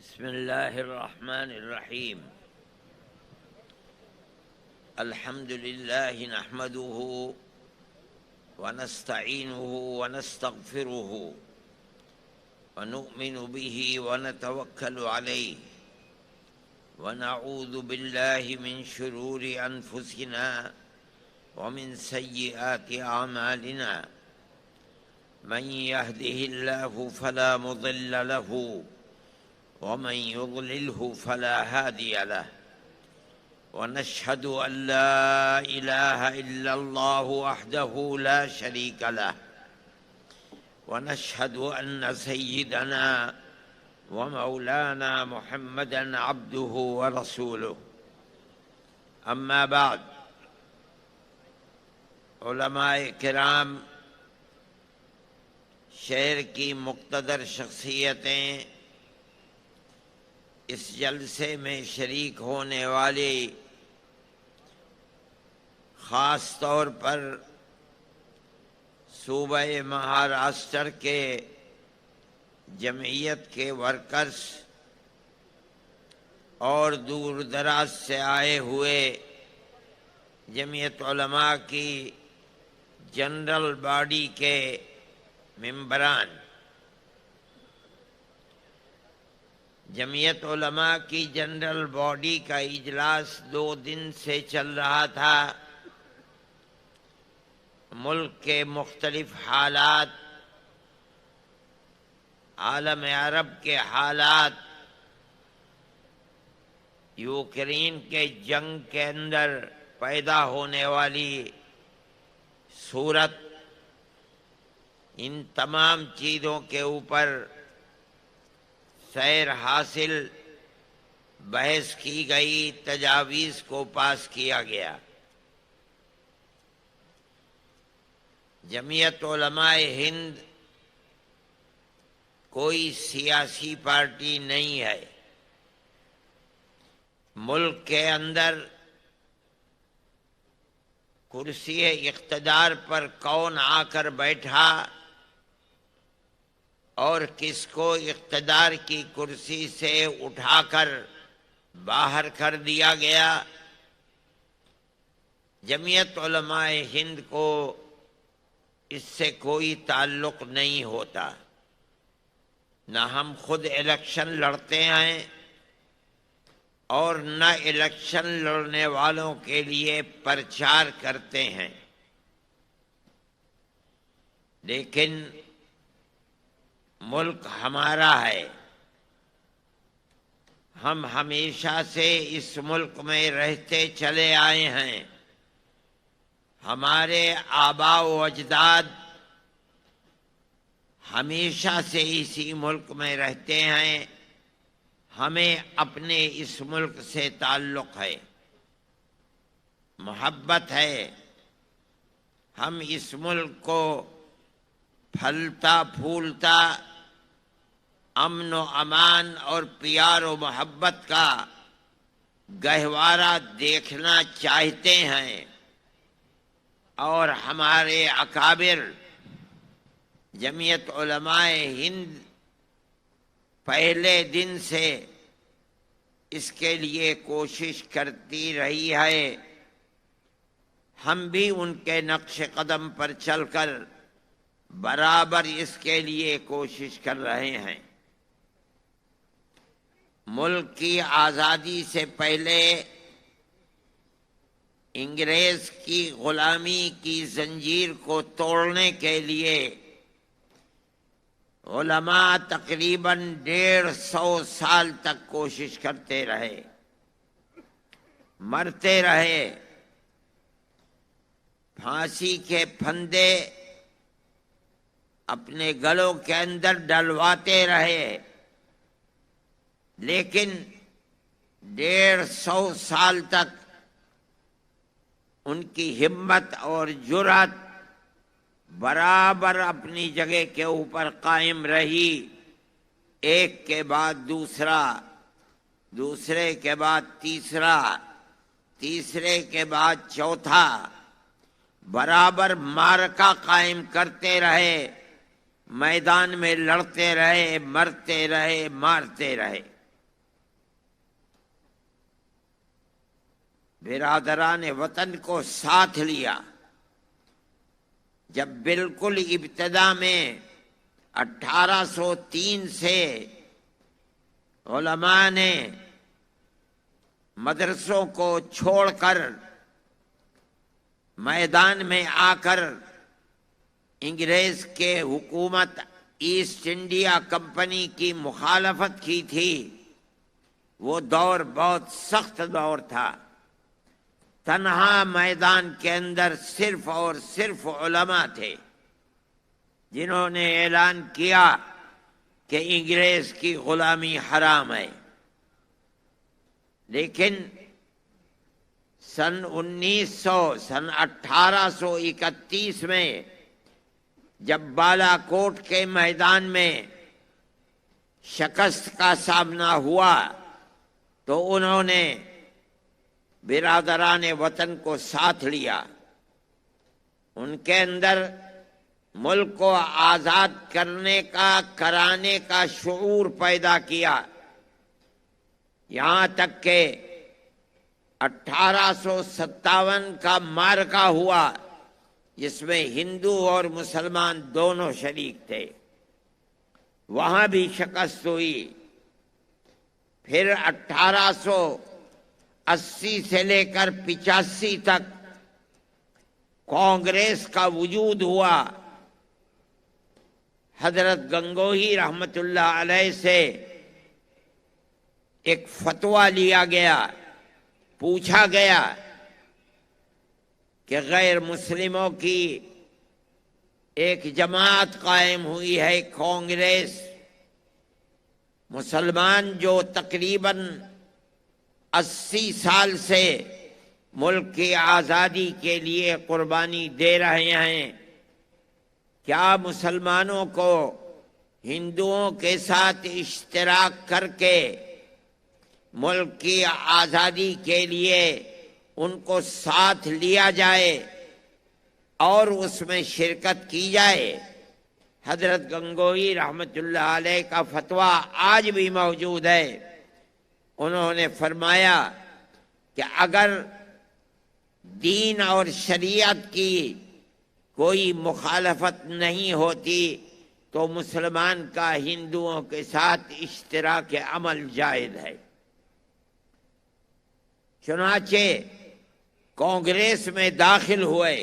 بسم الله الرحمن الرحيم. الحمد لله نحمده ونستعينه ونستغفره ونؤمن به ونتوكل عليه ونعوذ بالله من شرور أنفسنا ومن سيئات أعمالنا. من يهده الله فلا مضل له ومن يضلله فلا هادي له. ونشهد أن لا إله إلا الله وحده لا شريك له. ونشهد أن سيدنا ومولانا محمدا عبده ورسوله. أما بعد، علماء کرام، شہر کی مقتدر شخصیتیں، اس جلسے میں شریک ہونے والے، خاص طور پر صوبہ مہاراشٹر کے جمعیت کے ورکرز اور دور دراز سے آئے ہوئے جمعیت علماء کی جنرل باڈی کے ممبران، جمعیت علماء کی جنرل باڈی کا اجلاس 2 دن سے چل رہا تھا۔ ملک کے مختلف حالات، عالم عرب کے حالات، یوکرین کے جنگ کے اندر پیدا ہونے والی صورت، ان تمام چیزوں کے اوپر سیر حاصل، بحث کی گئی، تجاویز کو پاس کیا گیا۔ جمعیت علماء ہند کوئی سیاسی پارٹی نہیں ہے۔ ملک کے اندر کرسی اقتدار پر کون آ کر بیٹھا اور کس کو اقتدار کی کرسی سے اٹھا کر باہر کر دیا گیا، جمعیت علماء ہند کو اس سے کوئی تعلق نہیں ہوتا۔ نہ ہم خود الیکشن لڑتے ہیں اور نہ الیکشن لڑنے والوں کے لیے پرچار کرتے ہیں، لیکن ملک ہمارا ہے۔ ہم ہمیشہ سے اس ملک میں رہتے چلے آئے ہیں۔ ہمارے آباء و اجداد ہمیشہ سے اسی ملک میں رہتے ہیں۔ ہمیں اپنے اس ملک سے تعلق ہے، محبت ہے۔ ہم اس ملک کو پھلتا پھولتا، امن و امان اور پیار و محبت کا گہوارہ دیکھنا چاہتے ہیں، اور ہمارے اکابر جمعیت علماء ہند پہلے دن سے اس کے لیے کوشش کرتی رہی ہے۔ ہم بھی ان کے نقش قدم پر چل کر برابر اس کے لیے کوشش کر رہے ہیں۔ ملک کی آزادی سے پہلے انگریز کی غلامی کی زنجیر کو توڑنے کے لیے علماء تقریباً 150 سال تک کوشش کرتے رہے، مرتے رہے، پھانسی کے پھندے اپنے گلوں کے اندر ڈلواتے رہے، لیکن 150 سال تک ان کی ہمت اور جرأت برابر اپنی جگہ کے اوپر قائم رہی۔ ایک کے بعد دوسرا، دوسرے کے بعد تیسرا، تیسرے کے بعد چوتھا، برابر معرکہ قائم کرتے رہے، میدان میں لڑتے رہے، مرتے رہے، مارتے رہے۔ برادران وطن کو ساتھ لیا. جب بالکل ابتدا میں 1803 سے علماء نے مدرسوں کو چھوڑ کر میدان میں آ کر انگریز کے حکومت ایسٹ انڈیا کمپنی کی مخالفت کی تھی، وہ دور بہت سخت دور تھا. تنہا میدان کے اندر صرف اور صرف علماء تھے جنہوں نے اعلان کیا کہ انگریز کی غلامی حرام ہے. لیکن سن 1831 میں جب بالا کوٹ کے میدان میں شکست کا سامنا ہوا تو انہوں نے برادران وطن کو ساتھ لیا. ان کے اندر ملک کو آزاد کرانے کا شعور پیدا کیا. یہاں تک کہ 1857 کا معرکہ ہوا جس میں ہندو اور مسلمان دونوں شریک تھے، وہاں بھی شکست ہوئی. پھر 1880 سے لے کر 85 تک کانگریس کا وجود ہوا. حضرت گنگوہی رحمت اللہ علیہ سے ایک فتویٰ لیا گیا، پوچھا گیا کہ غیر مسلموں کی ایک جماعت قائم ہوئی ہے کانگریس، مسلمان جو تقریباً 80 سال سے ملک کی آزادی کے لیے قربانی دے رہے ہیں، کیا مسلمانوں کو ہندوؤں کے ساتھ اشتراک کر کے ملک کی آزادی کے لیے ان کو ساتھ لیا جائے اور اس میں شرکت کی جائے؟ حضرت گنگوہی رحمت اللہ علیہ کا فتویٰ آج بھی موجود ہے. انہوں نے فرمایا کہ اگر دین اور شریعت کی کوئی مخالفت نہیں ہوتی تو مسلمان کا ہندوؤں کے ساتھ اشتراک عمل جائز ہے. چنانچہ کانگریس میں داخل ہوئے.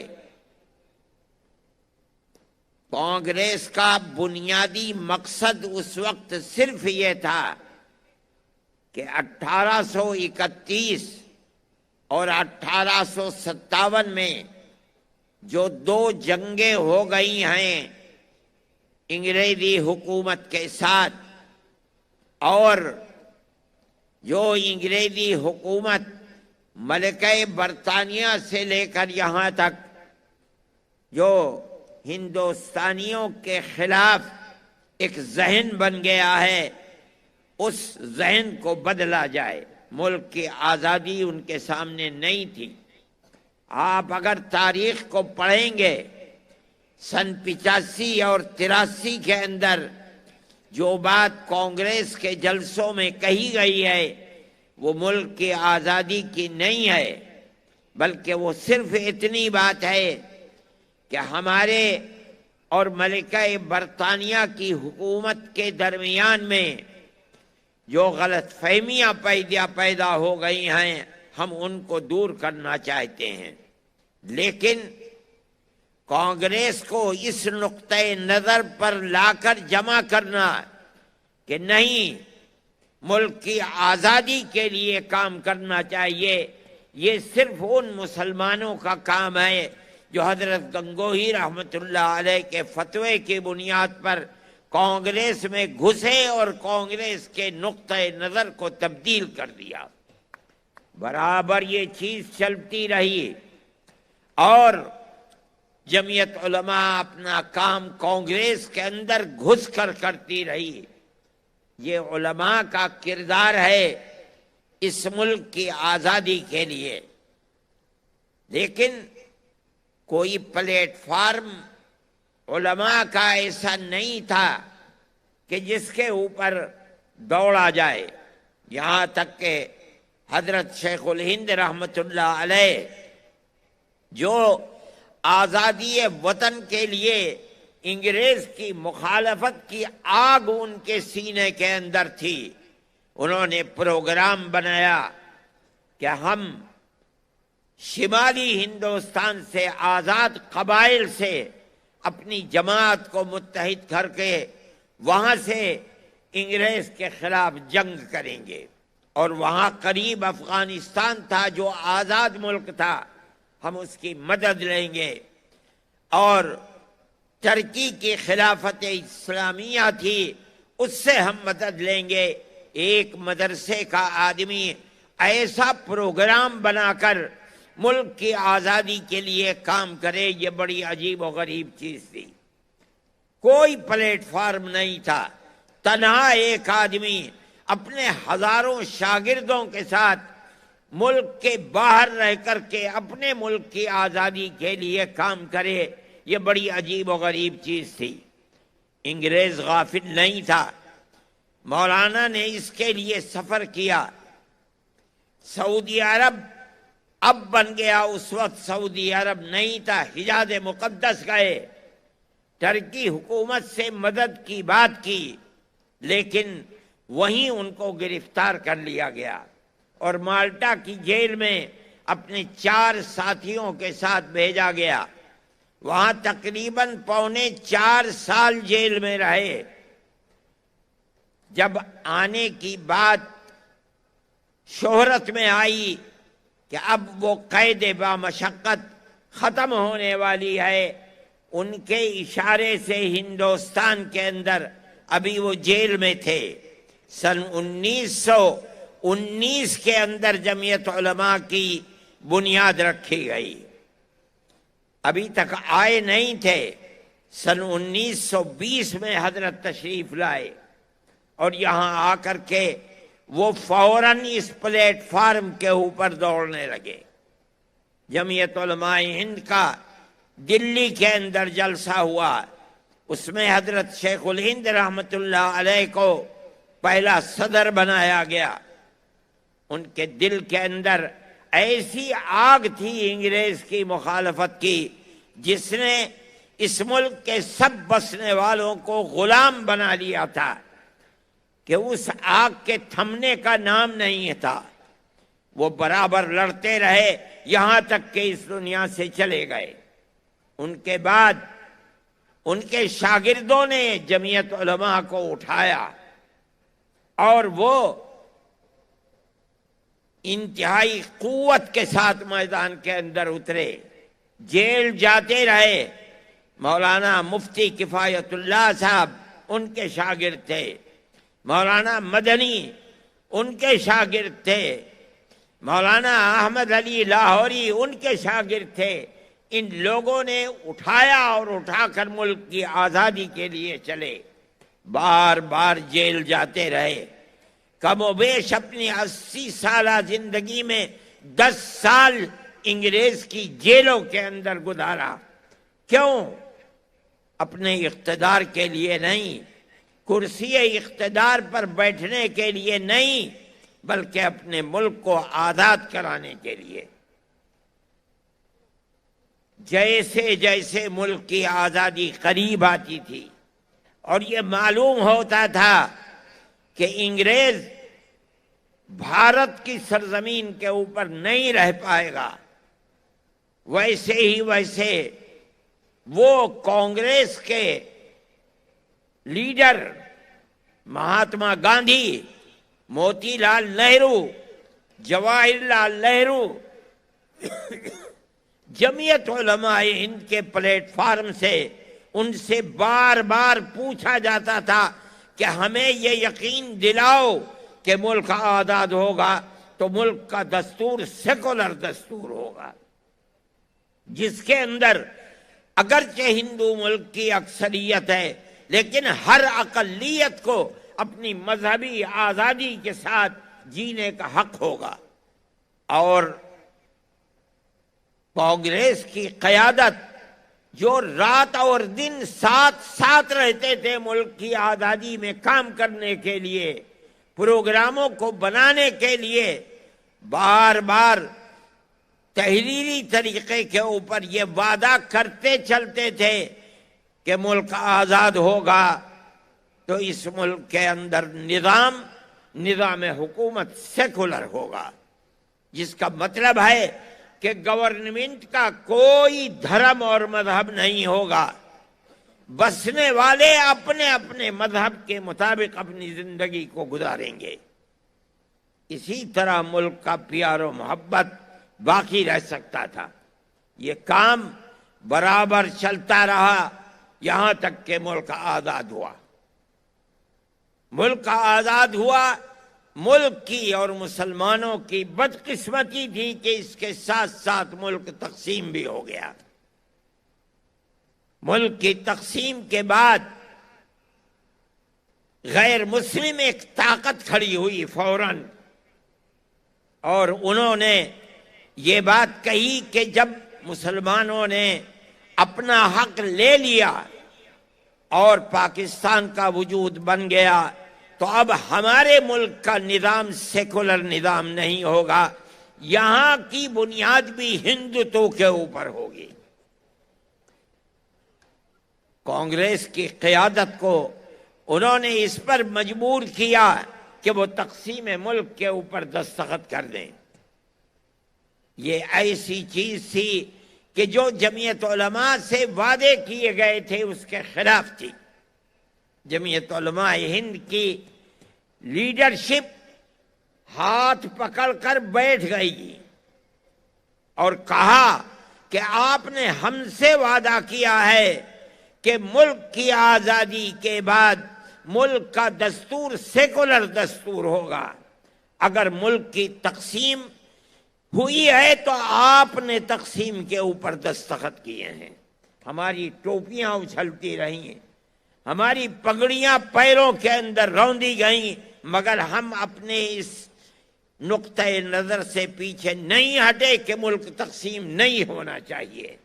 کانگریس کا بنیادی مقصد اس وقت صرف یہ تھا کہ 1831 اور 1857 میں جو 2 جنگیں ہو گئی ہیں انگریزی حکومت کے ساتھ، اور جو انگریزی حکومت ملکہ برطانیہ سے لے کر یہاں تک جو ہندوستانیوں کے خلاف ایک ذہن بن گیا ہے، اس ذہن کو بدلا جائے. ملک کی آزادی ان کے سامنے نہیں تھی. آپ اگر تاریخ کو پڑھیں گے، سن 85 اور 83 کے اندر جو بات کانگریس کے جلسوں میں کہی گئی ہے وہ ملک کی آزادی کی نہیں ہے، بلکہ وہ صرف اتنی بات ہے کہ ہمارے اور ملکہ برطانیہ کی حکومت کے درمیان میں جو غلط فہمیاں پیدا ہو گئی ہیں ہم ان کو دور کرنا چاہتے ہیں. لیکن کانگریس کو اس نقطۂ نظر پر لا کر جمع کرنا کہ نہیں، ملک کی آزادی کے لیے کام کرنا چاہیے، یہ صرف ان مسلمانوں کا کام ہے جو حضرت گنگوہی رحمت اللہ علیہ کے فتوے کی بنیاد پر کانگریس میں گھسے اور کانگریس کے نقطۂ نظر کو تبدیل کر دیا. برابر یہ چیز چلتی رہی اور جمعیت علماء اپنا کام کانگریس کے اندر گھس کر کرتی رہی. یہ علماء کا کردار ہے اس ملک کی آزادی کے لیے. لیکن کوئی پلیٹ فارم علماء کا ایسا نہیں تھا کہ جس کے اوپر دوڑا جائے. یہاں تک کہ حضرت شیخ الہند رحمت اللہ علیہ جو آزادی وطن کے لیے انگریز کی مخالفت کی آگ ان کے سینے کے اندر تھی، انہوں نے پروگرام بنایا کہ ہم شمالی ہندوستان سے آزاد قبائل سے اپنی جماعت کو متحد کر کے وہاں سے انگریز کے خلاف جنگ کریں گے، اور وہاں قریب افغانستان تھا جو آزاد ملک تھا، ہم اس کی مدد لیں گے، اور ترکی کی خلافت اسلامیہ تھی اس سے ہم مدد لیں گے۔ ایک مدرسے کا آدمی ایسا پروگرام بنا کر ملک کی آزادی کے لیے کام کرے، یہ بڑی عجیب و غریب چیز تھی۔ کوئی پلیٹ فارم نہیں تھا، تنہا ایک آدمی اپنے ہزاروں شاگردوں کے ساتھ ملک کے باہر رہ کر کے اپنے ملک کی آزادی کے لیے کام کرے، یہ بڑی عجیب و غریب چیز تھی۔ انگریز غافل نہیں تھا، مولانا نے اس کے لیے سفر کیا۔ سعودی عرب اب بن گیا، اس وقت سعودی عرب نہیں تھا، حجاز مقدس گئے، ترکی حکومت سے مدد کی بات کی، لیکن وہیں ان کو گرفتار کر لیا گیا اور مالٹا کی جیل میں اپنے 4 ساتھیوں کے ساتھ بھیجا گیا۔ وہاں تقریباً 4.25 سال جیل میں رہے۔ جب آنے کی بات شہرت میں آئی کہ اب وہ قید بامشقت ختم ہونے والی ہے، ان کے اشارے سے ہندوستان کے اندر ابھی وہ جیل میں تھے۔ سن 1919 کے اندر جمعیت علماء کی بنیاد رکھی گئی، ابھی تک آئے نہیں تھے۔ سن 1920 میں حضرت تشریف لائے اور یہاں آ کر کے وہ فوراً اس پلیٹ فارم کے اوپر دوڑنے لگے۔ جمعیت علماء ہند کا دلی کے اندر جلسہ ہوا، اس میں حضرت شیخ الہند رحمت اللہ علیہ کو پہلا صدر بنایا گیا۔ ان کے دل کے اندر ایسی آگ تھی انگریز کی مخالفت کی، جس نے اس ملک کے سب بسنے والوں کو غلام بنا لیا تھا، کہ اس آگ کے تھمنے کا نام نہیں تھا۔ وہ برابر لڑتے رہے یہاں تک کہ اس دنیا سے چلے گئے۔ ان کے بعد ان کے شاگردوں نے جمعیت علماء کو اٹھایا اور وہ انتہائی قوت کے ساتھ میدان کے اندر اترے، جیل جاتے رہے۔ مولانا مفتی کفایت اللہ صاحب ان کے شاگرد تھے، مولانا مدنی ان کے شاگرد تھے، مولانا احمد علی لاہوری ان کے شاگرد تھے۔ ان لوگوں نے اٹھایا اور اٹھا کر ملک کی آزادی کے لیے چلے، بار بار جیل جاتے رہے۔ کم و بیش اپنی 80 سالہ زندگی میں 10 سال انگریز کی جیلوں کے اندر گزارا۔ کیوں؟ اپنے اقتدار کے لیے نہیں، کرسی اقتدار پر بیٹھنے کے لیے نہیں، بلکہ اپنے ملک کو آزاد کرانے کے لیے۔ جیسے جیسے ملک کی آزادی قریب آتی تھی اور یہ معلوم ہوتا تھا کہ انگریز بھارت کی سرزمین کے اوپر نہیں رہ پائے گا، ویسے ہی ویسے وہ کانگریس کے لیڈر مہاتما گاندھی، موتی لال نہرو، جواہر لال نہرو، جمعیت علماء ہند کے پلیٹ فارم سے ان سے بار بار پوچھا جاتا تھا کہ ہمیں یہ یقین دلاؤ کہ ملک آزاد ہوگا تو ملک کا دستور سیکولر دستور ہوگا، جس کے اندر اگرچہ ہندو ملک کی اکثریت ہے لیکن ہر اقلیت کو اپنی مذہبی آزادی کے ساتھ جینے کا حق ہوگا۔ اور کانگریس کی قیادت جو رات اور دن ساتھ ساتھ رہتے تھے ملک کی آزادی میں کام کرنے کے لیے، پروگراموں کو بنانے کے لیے، بار بار تحریری طریقے کے اوپر یہ وعدہ کرتے چلتے تھے کہ ملک آزاد ہوگا تو اس ملک کے اندر نظام حکومت سیکولر ہوگا، جس کا مطلب ہے کہ گورنمنٹ کا کوئی دھرم اور مذہب نہیں ہوگا، بسنے والے اپنے اپنے مذہب کے مطابق اپنی زندگی کو گزاریں گے۔ اسی طرح ملک کا پیار و محبت باقی رہ سکتا تھا۔ یہ کام برابر چلتا رہا یہاں تک کہ ملک آزاد ہوا۔ ملک آزاد ہوا، ملک کی اور مسلمانوں کی بدقسمتی تھی کہ اس کے ساتھ ساتھ ملک تقسیم بھی ہو گیا۔ ملک کی تقسیم کے بعد غیر مسلم ایک طاقت کھڑی ہوئی فوراً، اور انہوں نے یہ بات کہی کہ جب مسلمانوں نے اپنا حق لے لیا اور پاکستان کا وجود بن گیا تو اب ہمارے ملک کا نظام سیکولر نظام نہیں ہوگا، یہاں کی بنیاد بھی ہندوتو کے اوپر ہوگی۔ کانگریس کی قیادت کو انہوں نے اس پر مجبور کیا کہ وہ تقسیم ملک کے اوپر دستخط کر دیں۔ یہ ایسی چیز تھی کہ جو جمعیت علماء سے وعدے کیے گئے تھے اس کے خلاف تھی۔ جمعیت علماء ہند کی لیڈرشپ ہاتھ پکڑ کر بیٹھ گئی اور کہا کہ آپ نے ہم سے وعدہ کیا ہے کہ ملک کی آزادی کے بعد ملک کا دستور سیکولر دستور ہوگا، اگر ملک کی تقسیم ہوئی ہے تو آپ نے تقسیم کے اوپر دستخط کیے ہیں۔ ہماری ٹوپیاں اچھلتی رہی ہیں، ہماری پگڑیاں پیروں کے اندر روندی گئیں، مگر ہم اپنے اس نقطۂ نظر سے پیچھے نہیں ہٹے کہ ملک تقسیم نہیں ہونا چاہیے۔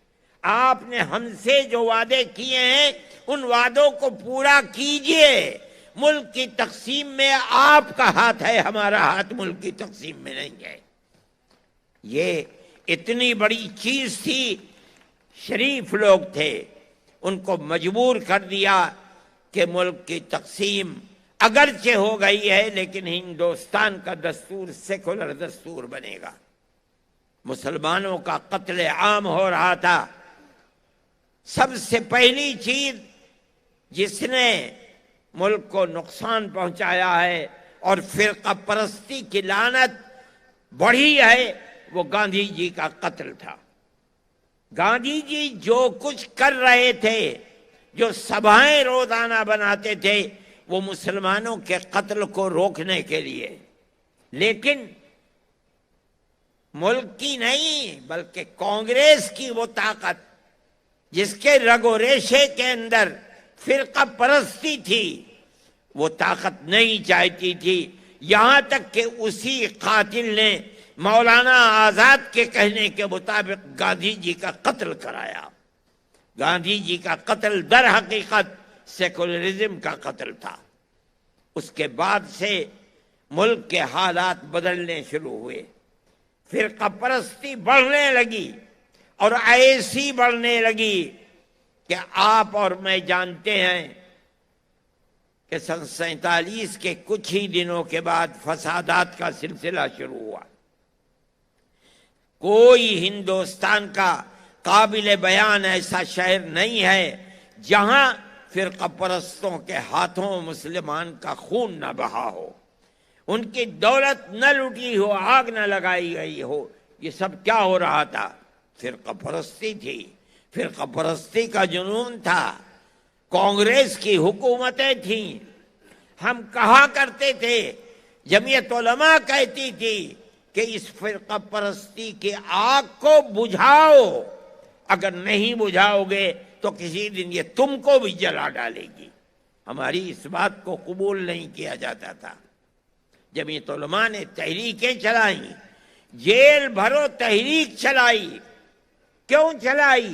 آپ نے ہم سے جو وعدے کیے ہیں ان وعدوں کو پورا کیجئے، ملک کی تقسیم میں آپ کا ہاتھ ہے، ہمارا ہاتھ ملک کی تقسیم میں نہیں ہے۔ یہ اتنی بڑی چیز تھی، شریف لوگ تھے، ان کو مجبور کر دیا کہ ملک کی تقسیم اگرچہ ہو گئی ہے لیکن ہندوستان کا دستور سیکولر دستور بنے گا۔ مسلمانوں کا قتل عام ہو رہا تھا۔ سب سے پہلی چیز جس نے ملک کو نقصان پہنچایا ہے اور فرقہ پرستی کی لعنت بڑھی ہے وہ گاندھی جی کا قتل تھا۔ گاندھی جی جو کچھ کر رہے تھے، جو سبھائیں روزانہ بناتے تھے، وہ مسلمانوں کے قتل کو روکنے کے لیے، لیکن ملک کی نہیں بلکہ کانگریس کی وہ طاقت جس کے رگ و ریشے کے اندر فرقہ پرستی تھی، وہ طاقت نہیں چاہتی تھی، یہاں تک کہ اسی قاتل نے مولانا آزاد کے کہنے کے مطابق گاندھی جی کا قتل کرایا۔ گاندھی جی کا قتل در حقیقت سیکولرزم کا قتل تھا۔ اس کے بعد سے ملک کے حالات بدلنے شروع ہوئے، فرقہ پرستی بڑھنے لگی اور ایسی بڑھنے لگی کہ آپ اور میں جانتے ہیں کہ سن 47 کے کچھ ہی دنوں کے بعد فسادات کا سلسلہ شروع ہوا۔ کوئی ہندوستان کا قابل بیان ایسا شہر نہیں ہے جہاں فرقہ پرستوں کے ہاتھوں مسلمان کا خون نہ بہا ہو، ان کی دولت نہ لوٹی ہو، آگ نہ لگائی گئی ہو۔ یہ سب کیا ہو رہا تھا؟ فرقہ پرستی تھی، فرقہ پرستی کا جنون تھا، کانگریس کی حکومتیں تھیں۔ ہم کہا کرتے تھے، جمعیت علماء کہتی تھی کہ اس فرقہ پرستی کی آگ کو بجھاؤ، اگر نہیں بجھاؤ گے تو کسی دن یہ تم کو بھی جلا ڈالے گی۔ ہماری اس بات کو قبول نہیں کیا جاتا تھا۔ جمعیت علماء نے تحریکیں چلائیں، جیل بھرو تحریک چلائی۔ کیوں چلائی؟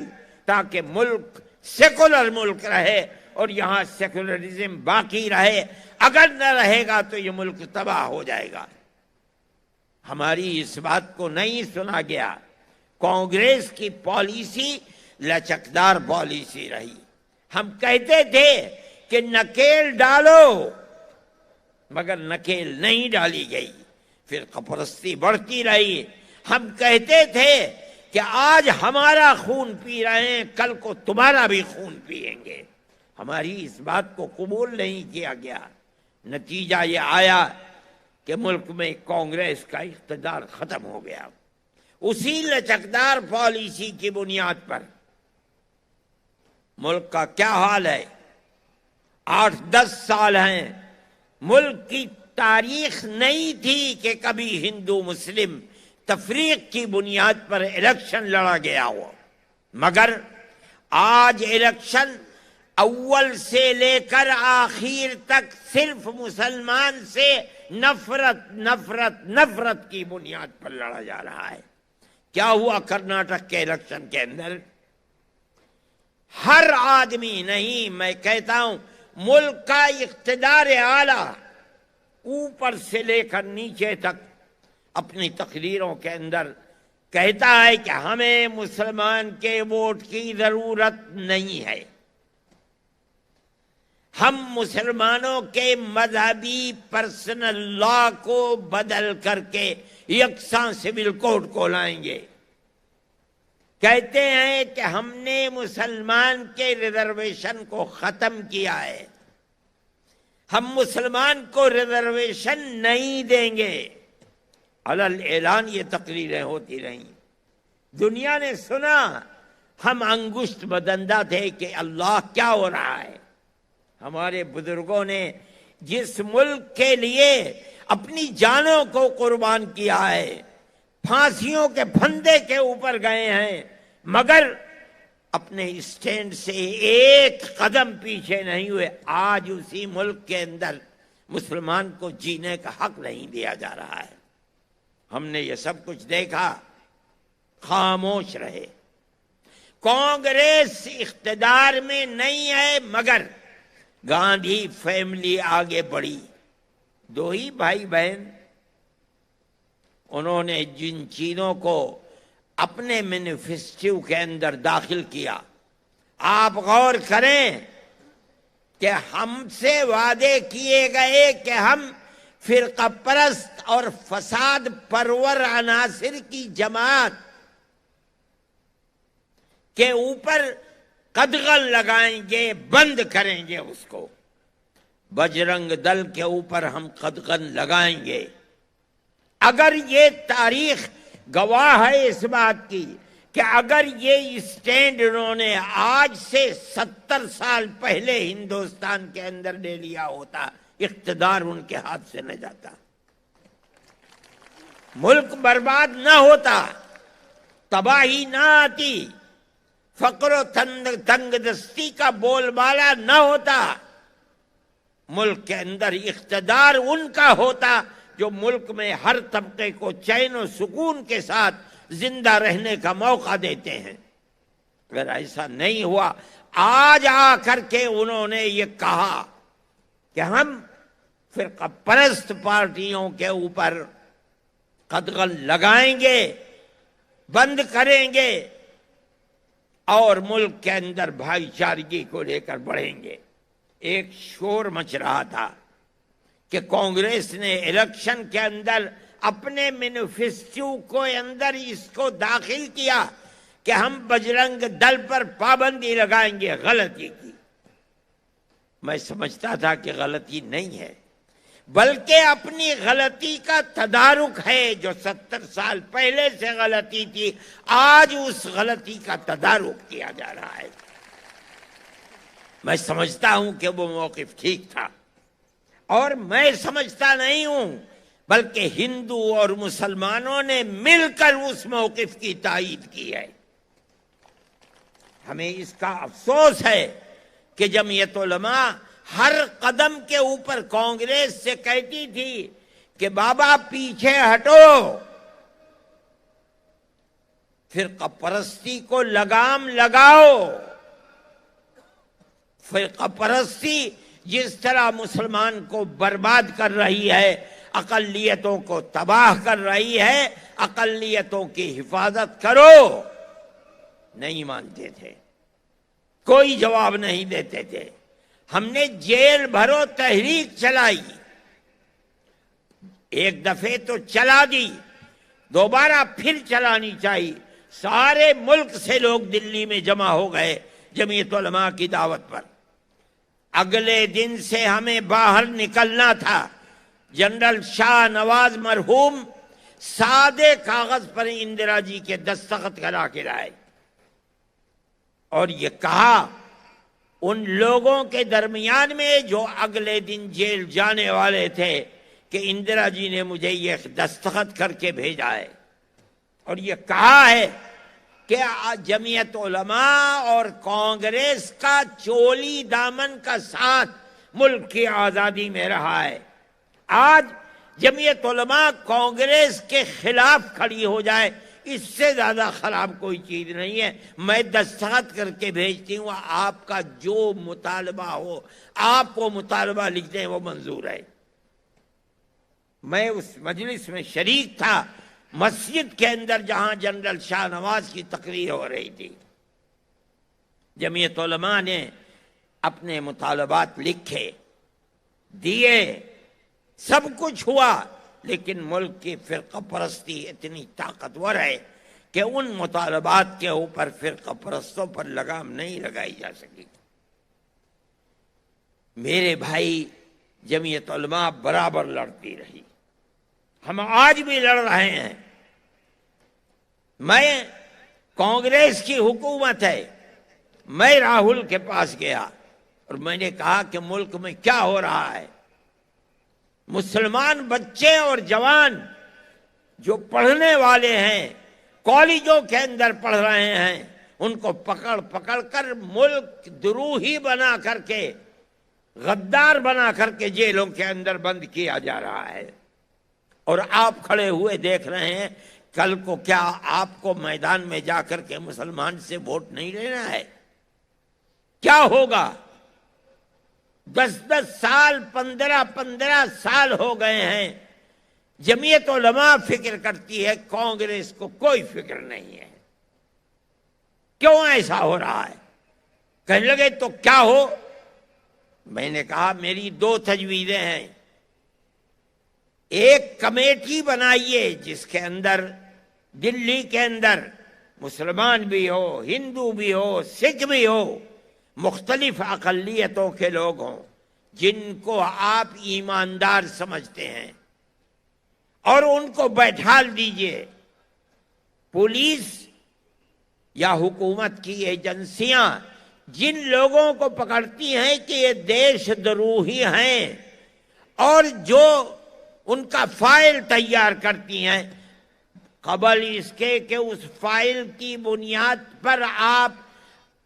تاکہ ملک سیکولر ملک رہے اور یہاں سیکولرزم باقی رہے، اگر نہ رہے گا تو یہ ملک تباہ ہو جائے گا۔ ہماری اس بات کو نہیں سنا گیا۔ کانگریس کی پالیسی لچکدار پالیسی رہی۔ ہم کہتے تھے کہ نکیل ڈالو، مگر نکیل نہیں ڈالی گئی، فرقہ پرستی بڑھتی رہی۔ ہم کہتے تھے کہ آج ہمارا خون پی رہے ہیں، کل کو تمہارا بھی خون پیئیں گے، ہماری اس بات کو قبول نہیں کیا گیا۔ نتیجہ یہ آیا کہ ملک میں کانگریس کا اقتدار ختم ہو گیا۔ اسی لچکدار پالیسی کی بنیاد پر ملک کا کیا حال ہے؟ 8-10 سال ہیں، ملک کی تاریخ نہیں تھی کہ کبھی ہندو مسلم تفریق کی بنیاد پر الیکشن لڑا گیا ہو، مگر آج الیکشن اول سے لے کر آخر تک صرف مسلمان سے نفرت نفرت نفرت کی بنیاد پر لڑا جا رہا ہے۔ کیا ہوا کرناٹک کے الیکشن کے اندر؟ ہر آدمی نہیں، میں کہتا ہوں ملک کا اقتدار اعلیٰ اوپر سے لے کر نیچے تک اپنی تقریروں کے اندر کہتا ہے کہ ہمیں مسلمان کے ووٹ کی ضرورت نہیں ہے، ہم مسلمانوں کے مذہبی پرسنل لا کو بدل کر کے یکساں سول کوڈ کو لائیں گے۔ کہتے ہیں کہ ہم نے مسلمان کے ریزرویشن کو ختم کیا ہے، ہم مسلمان کو ریزرویشن نہیں دیں گے۔ علل اعلان یہ تقریریں ہوتی رہیں، دنیا نے سنا، ہم انگشت بدندہ تھے کہ اللہ کیا ہو رہا ہے۔ ہمارے بزرگوں نے جس ملک کے لیے اپنی جانوں کو قربان کیا ہے، پھانسیوں کے پھندے کے اوپر گئے ہیں، مگر اپنے اسٹینڈ سے ایک قدم پیچھے نہیں ہوئے۔ آج اسی ملک کے اندر مسلمان کو جینے کا حق نہیں دیا جا رہا ہے۔ ہم نے یہ سب کچھ دیکھا، خاموش رہے۔ کانگریس اقتدار میں نہیں ہے، مگر گاندھی فیملی آگے بڑھی۔ 2 ہی بھائی بہن، انہوں نے جن چیزوں کو اپنے مینیفیسٹو کے اندر داخل کیا، آپ غور کریں کہ ہم سے وعدے کیے گئے کہ ہم فرقہ پرست اور فساد پرور عناصر کی جماعت کے اوپر قدغن لگائیں گے، بند کریں گے اس کو۔ بجرنگ دل کے اوپر ہم قدغن لگائیں گے۔ اگر یہ تاریخ گواہ ہے اس بات کی کہ اگر یہ اسٹینڈ انہوں نے آج سے 70 سال پہلے ہندوستان کے اندر لے لیا ہوتا، اقتدار ان کے ہاتھ سے نہ جاتا، ملک برباد نہ ہوتا، تباہی نہ آتی، فقر و تنگ دستی کا بول بالا نہ ہوتا، ملک کے اندر اقتدار ان کا ہوتا جو ملک میں ہر طبقے کو چین و سکون کے ساتھ زندہ رہنے کا موقع دیتے ہیں۔ اگر ایسا نہیں ہوا، آج آ کر کے انہوں نے یہ کہا کہ ہم فرقہ پرست پارٹیوں کے اوپر قدغن لگائیں گے، بند کریں گے اور ملک کے اندر بھائی چارگی کو لے کر بڑھیں گے۔ ایک شور مچ رہا تھا کہ کانگریس نے الیکشن کے اندر اپنے مینیفیسٹو کو اندر اس کو داخل کیا کہ ہم بجرنگ دل پر پابندی لگائیں گے۔ غلطی کی، میں سمجھتا تھا کہ غلطی نہیں ہے، بلکہ اپنی غلطی کا تدارک ہے۔ جو 70 سال پہلے سے غلطی تھی، آج اس غلطی کا تدارک کیا جا رہا ہے۔ میں سمجھتا ہوں کہ وہ موقف ٹھیک تھا، اور میں سمجھتا نہیں ہوں بلکہ ہندو اور مسلمانوں نے مل کر اس موقف کی تائید کی ہے۔ ہمیں اس کا افسوس ہے کہ جمعیت علماء ہر قدم کے اوپر کانگریس سے کہتی تھی کہ بابا پیچھے ہٹو، فرقہ پرستی کو لگام لگاؤ۔ فرقہ پرستی جس طرح مسلمان کو برباد کر رہی ہے، اقلیتوں کو تباہ کر رہی ہے، اقلیتوں کی حفاظت کرو، نہیں مانتے تھے، کوئی جواب نہیں دیتے تھے۔ ہم نے جیل بھرو تحریک چلائی، ایک دفعے تو چلا دی، دوبارہ پھر چلانی چاہیے۔ سارے ملک سے لوگ دلی میں جمع ہو گئے جمعیت علماء کی دعوت پر۔ اگلے دن سے ہمیں باہر نکلنا تھا۔ جنرل شاہ نواز مرحوم سادے کاغذ پر اندرا جی کے دستخط کرا کے لائے اور یہ کہا ان لوگوں کے درمیان میں جو اگلے دن جیل جانے والے تھے کہ اندرا جی نے مجھے یہ دستخط کر کے بھیجا ہے، اور یہ کہا ہے کہ جمعیت علماء اور کانگریس کا چولی دامن کا ساتھ ملک کی آزادی میں رہا ہے۔ آج جمعیت علماء کانگریس کے خلاف کھڑی ہو جائے، اس سے زیادہ خراب کوئی چیز نہیں ہے۔ میں دستخط کر کے بھیجتی ہوں، آپ کا جو مطالبہ ہو، آپ وہ مطالبہ لکھ دیں، وہ منظور ہے۔ میں اس مجلس میں شریک تھا، مسجد کے اندر جہاں جنرل شاہ نواز کی تقریر ہو رہی تھی۔ جمعیت علماء نے اپنے مطالبات لکھے، دیے، سب کچھ ہوا، لیکن ملک کی فرقہ پرستی اتنی طاقتور ہے کہ ان مطالبات کے اوپر فرقہ پرستوں پر لگام نہیں لگائی جا سکی۔ میرے بھائی، جمعیت علماء برابر لڑتی رہی، ہم آج بھی لڑ رہے ہیں۔ میں کانگریس کی حکومت ہے، میں راہل کے پاس گیا اور میں نے کہا کہ ملک میں کیا ہو رہا ہے۔ مسلمان بچے اور جوان جو پڑھنے والے ہیں، کالجوں کے اندر پڑھ رہے ہیں، ان کو پکڑ پکڑ کر ملک دروہی بنا کر کے، غدار بنا کر کے جیلوں کے اندر بند کیا جا رہا ہے۔ اور آپ کھڑے ہوئے دیکھ رہے ہیں، کل کو کیا آپ کو میدان میں جا کر کے مسلمان سے ووٹ نہیں لینا ہے؟ کیا ہوگا؟ 10 سال 15 سال ہو گئے ہیں، جمعیت علماء فکر کرتی ہے، کانگریس کو کوئی فکر نہیں ہے۔ کیوں ایسا ہو رہا ہے؟ کہنے لگے تو کیا ہو؟ میں نے کہا میری 2 تجویزیں ہیں۔ ایک کمیٹی بنائیے جس کے اندر دلی کے اندر مسلمان بھی ہو، ہندو بھی ہو، سکھ بھی ہو، مختلف اقلیتوں کے لوگ ہوں جن کو آپ ایماندار سمجھتے ہیں، اور ان کو بیٹھال دیجئے۔ پولیس یا حکومت کی ایجنسیاں جن لوگوں کو پکڑتی ہیں کہ یہ دیش دروہی ہیں اور جو ان کا فائل تیار کرتی ہیں، قبل اس کے کہ اس فائل کی بنیاد پر آپ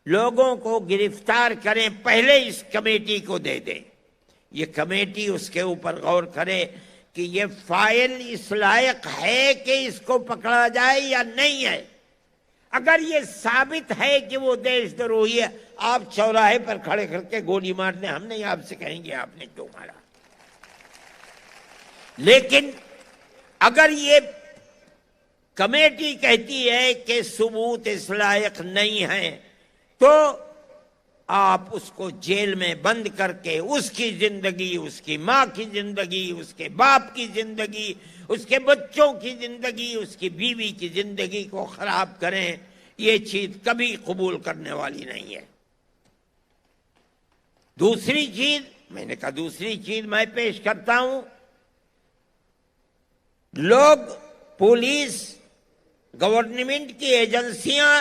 لوگوں کو گرفتار کریں، پہلے اس کمیٹی کو دے دیں۔ یہ کمیٹی اس کے اوپر غور کرے کہ یہ فائل اس لائق ہے کہ اس کو پکڑا جائے یا نہیں ہے۔ اگر یہ ثابت ہے کہ وہ دیش دروہی ہے، آپ چوراہے پر کھڑے کر کے گولی مار دیں، ہم نہیں آپ سے کہیں گے آپ نے کیوں مارا۔ لیکن اگر یہ کمیٹی کہتی ہے کہ ثبوت اس لائق نہیں ہے، تو آپ اس کو جیل میں بند کر کے اس کی زندگی، اس کی ماں کی زندگی، اس کے باپ کی زندگی، اس کے بچوں کی زندگی، اس کی بیوی کی زندگی کو خراب کریں، یہ چیز کبھی قبول کرنے والی نہیں ہے۔ دوسری چیز، میں نے کہا دوسری چیز میں پیش کرتا ہوں، لوگ، پولیس، گورنمنٹ کی ایجنسیاں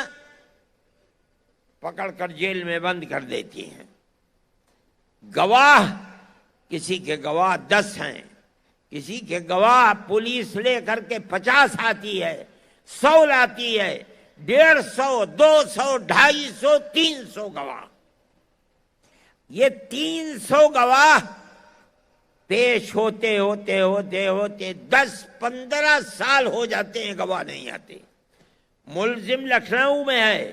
پکڑ کر جیل میں بند کر دیتی ہیں۔ گواہ، کسی کے گواہ 10 ہیں، کسی کے گواہ پولیس لے کر کے 50 آتی ہے، 100 لاتی ہے، 150، 200، 250، 300 گواہ۔ یہ 300 گواہ پیش ہوتے ہوتے ہوتے ہوتے 10-15 سال ہو جاتے ہیں، گواہ نہیں آتے۔ ملزم لکھنؤ میں ہے،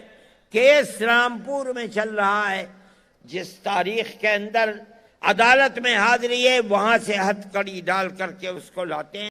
کیس رامپور میں چل رہا ہے، جس تاریخ کے اندر عدالت میں حاضری ہے، وہاں سے ہتھ کڑی ڈال کر کے اس کو لاتے ہیں۔